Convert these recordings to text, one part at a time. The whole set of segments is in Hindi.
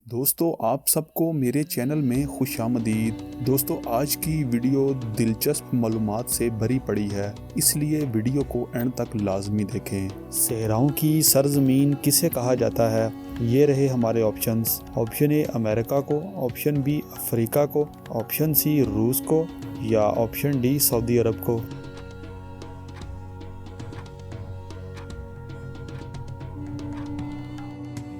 दोस्तों आप सबको मेरे चैनल में खुशामदीद। दोस्तों आज की वीडियो दिलचस्प मालूमात से भरी पड़ी है, इसलिए वीडियो को एंड तक लाजमी देखें। सहराओं की सरजमीन किसे कहा जाता है? ये रहे हमारे ऑप्शंस। ऑप्शन ए अमेरिका को, ऑप्शन बी अफ्रीका को, ऑप्शन सी रूस को या ऑप्शन डी सऊदी अरब को।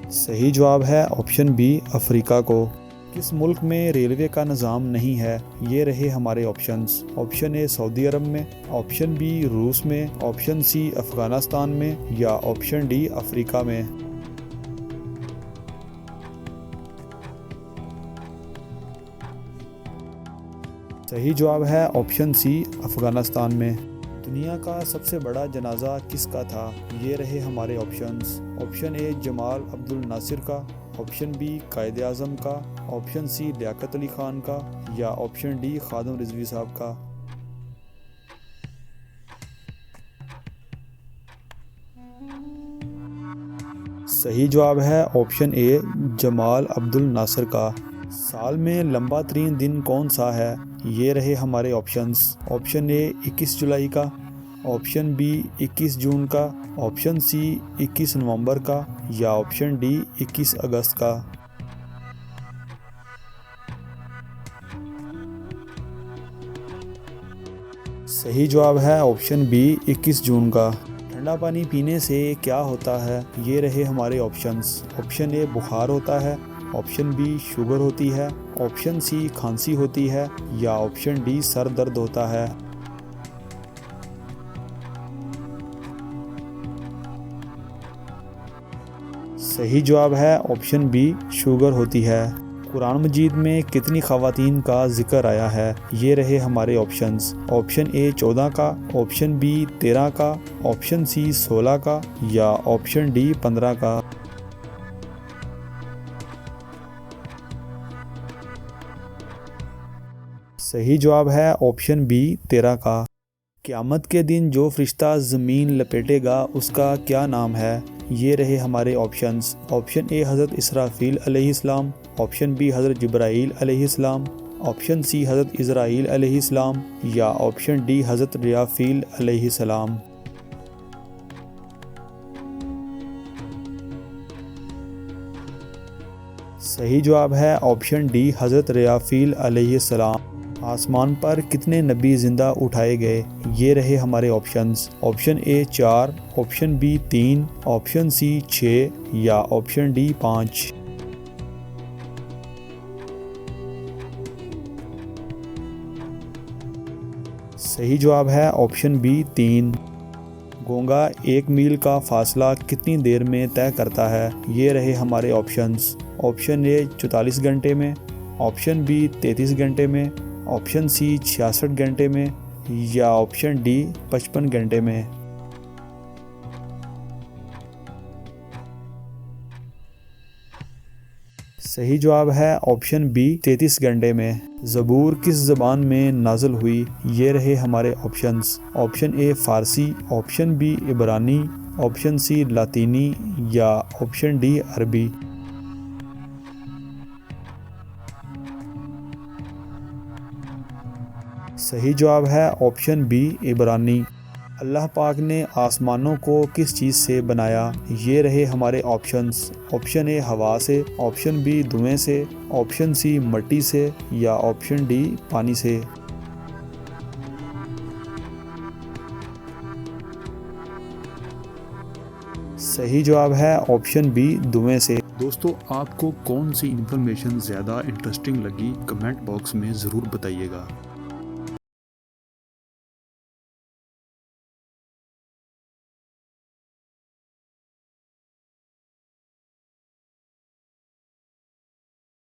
सही जवाब है ऑप्शन बी अफ्रीका को। किस मुल्क में रेलवे का निज़ाम नहीं है? ये रहे हमारे ऑप्शंस। ऑप्शन ए सऊदी अरब में, ऑप्शन बी रूस में, ऑप्शन सी अफ़गानिस्तान में या ऑप्शन डी अफ्रीका में। सही जवाब है ऑप्शन सी अफ़गानिस्तान में। दुनिया का सबसे बड़ा जनाजा किसका था? ये रहे हमारे options. Option A Jamal Abdul Nasser का, ऑप्शन बी कायद आज़म का, ऑप्शन सी लियाकत अली खान का या ऑप्शन डी खादम रिजवी साहब का। सही जवाब है option A Jamal Abdul Nasser का। साल में लंबा तरीन दिन कौन सा है? ये रहे हमारे ऑप्शंस। ऑप्शन ए 21 जुलाई का, ऑप्शन बी 21 जून का, ऑप्शन सी 21 नवंबर का या ऑप्शन डी 21 अगस्त का। सही जवाब है ऑप्शन बी 21 जून का। ठंडा पानी पीने से क्या होता है? ये रहे हमारे ऑप्शंस। ऑप्शन ए बुखार होता है, ऑप्शन बी शुगर होती है, ऑप्शन सी खांसी होती है या ऑप्शन डी सर दर्द होता है। सही जवाब है ऑप्शन बी शुगर होती है। कुरान मजीद में कितनी ख़वातीन का जिक्र आया है? ये रहे हमारे ऑप्शंस। ऑप्शन ए 14 का, ऑप्शन बी 13 का, ऑप्शन सी 16 का या ऑप्शन डी 15 का। सही जवाब है ऑप्शन बी 13 का। क़यामत के दिन जो फरिश्ता ज़मीन लपेटेगा उसका क्या नाम है? ये रहे हमारे ऑप्शंस। ऑप्शन ए हज़रत इसराफील अलैहिस्सलाम, ऑप्शन बी हज़रत जिब्राईल अलैहिस्सलाम, ऑप्शन सी हज़रत इज़राईल अलैहिस्सलाम या ऑप्शन डी हज़रत रियाफील अलैहिस्सलाम। सही जवाब है ऑप्शन डी हज़रत रियाफील अलैहिस्सलाम। आसमान पर कितने नबी ज़िंदा उठाए गए? ये रहे हमारे options. Option A 4, option B 3, option C 6 या ऑप्शन डी 5। सही जवाब है ऑप्शन बी 3। घोंगा 1 मील का फासला कितनी देर में तय करता है? ये रहे हमारे ऑप्शंस। ऑप्शन ए 44 घंटे में, ऑप्शन बी 33 घंटे में, ऑप्शन सी 66 घंटे में या ऑप्शन डी 55 घंटे में। सही जवाब है ऑप्शन बी 33 घंटे में। ज़बूर किस ज़बान में नाज़िल हुई? ये रहे हमारे options. Option A Farsi, option B इब्रानी, ऑप्शन सी लातीनी या ऑप्शन डी अरबी। सही जवाब है ऑप्शन बी इब्रानी। अल्लाह पाक ने आसमानों को किस चीज़ से बनाया? ये रहे हमारे ऑप्शंस। ऑप्शन ए हवा से, ऑप्शन बी धुएं से, ऑप्शन सी मिट्टी से या ऑप्शन डी पानी से। सही जवाब है ऑप्शन बी धुएं से। दोस्तों आपको कौन सी इन्फॉर्मेशन ज़्यादा इंटरेस्टिंग लगी? कमेंट बॉक्स में ज़रूर बताइएगा।